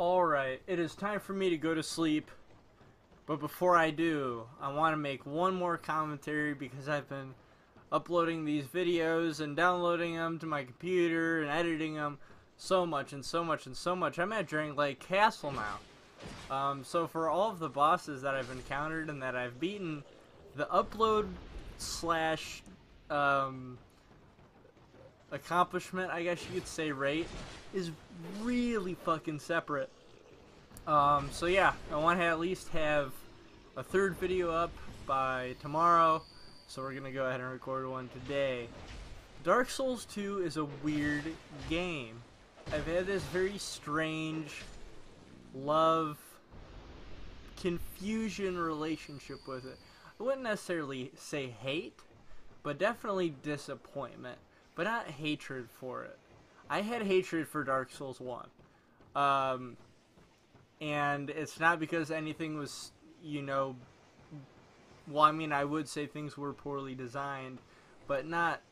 Alright, it is time for me to go to sleep. But before I do, I want to make one more commentary because I've been uploading these videos and downloading them to my computer and editing them so much and so much and so much. I'm at Drang Lake Castle now. So for all of the bosses that I've encountered and that I've beaten, the upload slash accomplishment, I guess you could say, rate is really fucking separate. So yeah, I want to at least have a third video up by tomorrow, so we're gonna go ahead and record one today. Dark Souls 2 is a weird game. I've had this very strange love confusion relationship with it. I wouldn't necessarily say hate, but definitely disappointment, but not hatred for it. I had hatred for Dark Souls 1. And it's not because anything was, well, I mean, I would say things were poorly designed, but not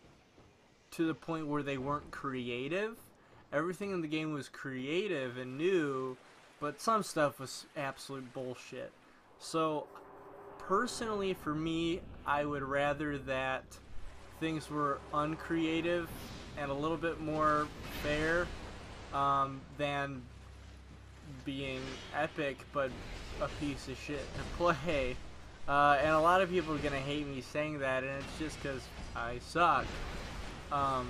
to the point where they weren't creative. Everything in the game was creative and new, but some stuff was absolute bullshit. So, personally, for me, I would rather that things were uncreative and a little bit more fair than being epic but a piece of shit to play. And a lot of people are gonna hate me saying that, and it's just because I suck. I'm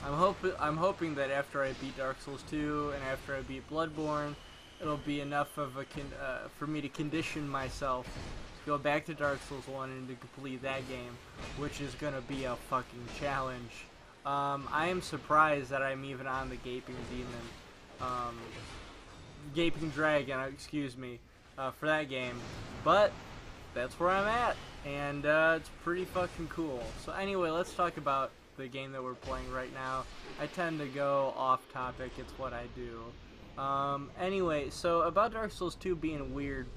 hoping that after I beat Dark Souls 2 and after I beat Bloodborne, it'll be enough of a for me to condition myself to go back to Dark Souls 1 and to complete that game, which is gonna be a fucking challenge. I am surprised that I'm even on the Gaping Demon, Gaping Dragon, excuse me, for that game, but that's where I'm at, and it's pretty fucking cool. So anyway, let's talk about the game that we're playing right now. I tend to go off topic, it's what I do. Anyway, so about Dark Souls 2 being weird,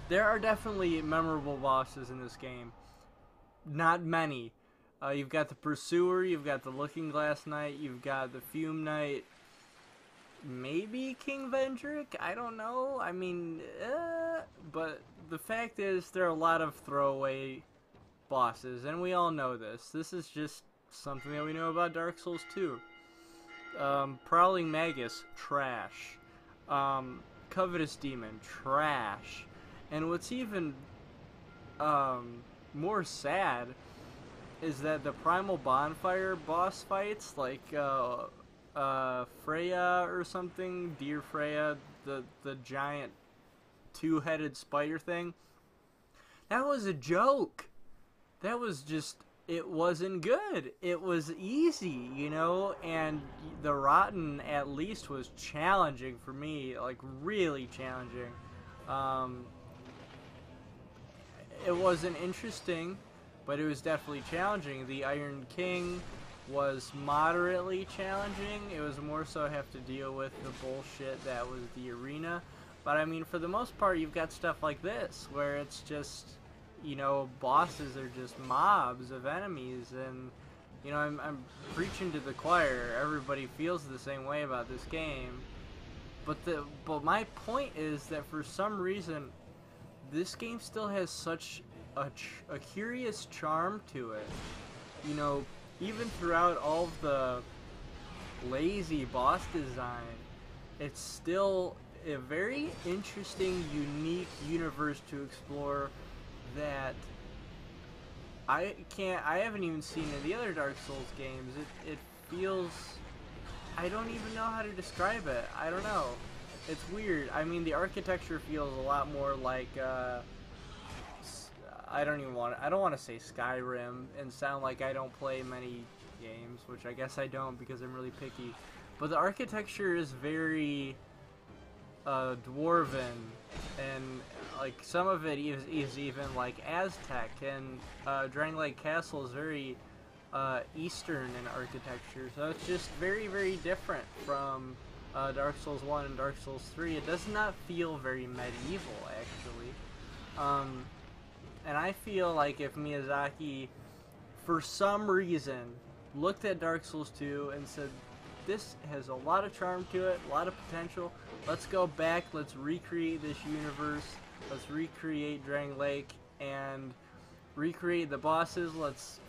there are definitely memorable bosses in this game. Not many. You've got the Pursuer, you've got the Looking Glass Knight, you've got the Fume Knight, maybe King Vendrick, I don't know, I mean, but the fact is there are a lot of throwaway bosses, and we all know this. This is just something that we know about Dark Souls 2. Prowling Magus, trash. Covetous Demon, trash. And what's even more sad is that the Primal Bonfire boss fights, like Freya or something, Dear Freya, the giant two-headed spider thing, that was a joke. That was just, it wasn't good. It was easy, and the Rotten at least was challenging for me, like really challenging. It wasn't interesting, but it was definitely challenging. The Iron King was moderately challenging. It was more so have to deal with the bullshit that was the arena. But I mean, for the most part, you've got stuff like this, where it's just, bosses are just mobs of enemies, and, I'm preaching to the choir. Everybody feels the same way about this game. But my point is that for some reason, this game still has such a curious charm to it. Even throughout all of the lazy boss design, it's still a very interesting, unique universe to explore that I haven't even seen in the other Dark Souls games. It feels, I don't even know how to describe it. I don't know. It's weird. I mean, the architecture feels a lot more like, I don't want to say Skyrim and sound like I don't play many games, which I guess I don't because I'm really picky. But the architecture is very dwarven, and like some of it is even like Aztec, and Drang Lake Castle is very Eastern in architecture, so it's just very, very different from Dark Souls 1 and Dark Souls 3. It does not feel very medieval, actually. And I feel like if Miyazaki, for some reason, looked at Dark Souls 2 and said, this has a lot of charm to it, a lot of potential. Let's go back, let's recreate this universe, let's recreate Drang Lake, and recreate the bosses. Let's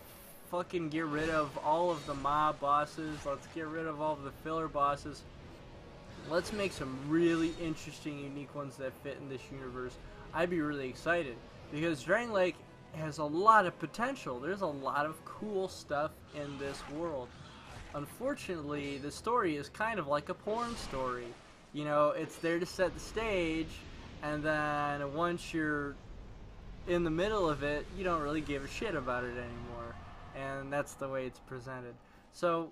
fucking get rid of all of the mob bosses, let's get rid of all of the filler bosses. Let's make some really interesting, unique ones that fit in this universe. I'd be really excited, because Drang Lake has a lot of potential. There's a lot of cool stuff in this world. Unfortunately, the story is kind of like a porn story. You know, it's there to set the stage, and then once you're in the middle of it, you don't really give a shit about it anymore. And that's the way it's presented. So,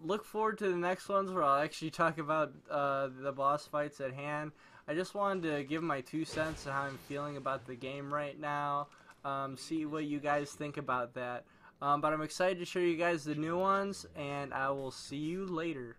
look forward to the next ones where I'll actually talk about the boss fights at hand. I just wanted to give my 2 cents on how I'm feeling about the game right now. See what you guys think about that. But I'm excited to show you guys the new ones, and I will see you later.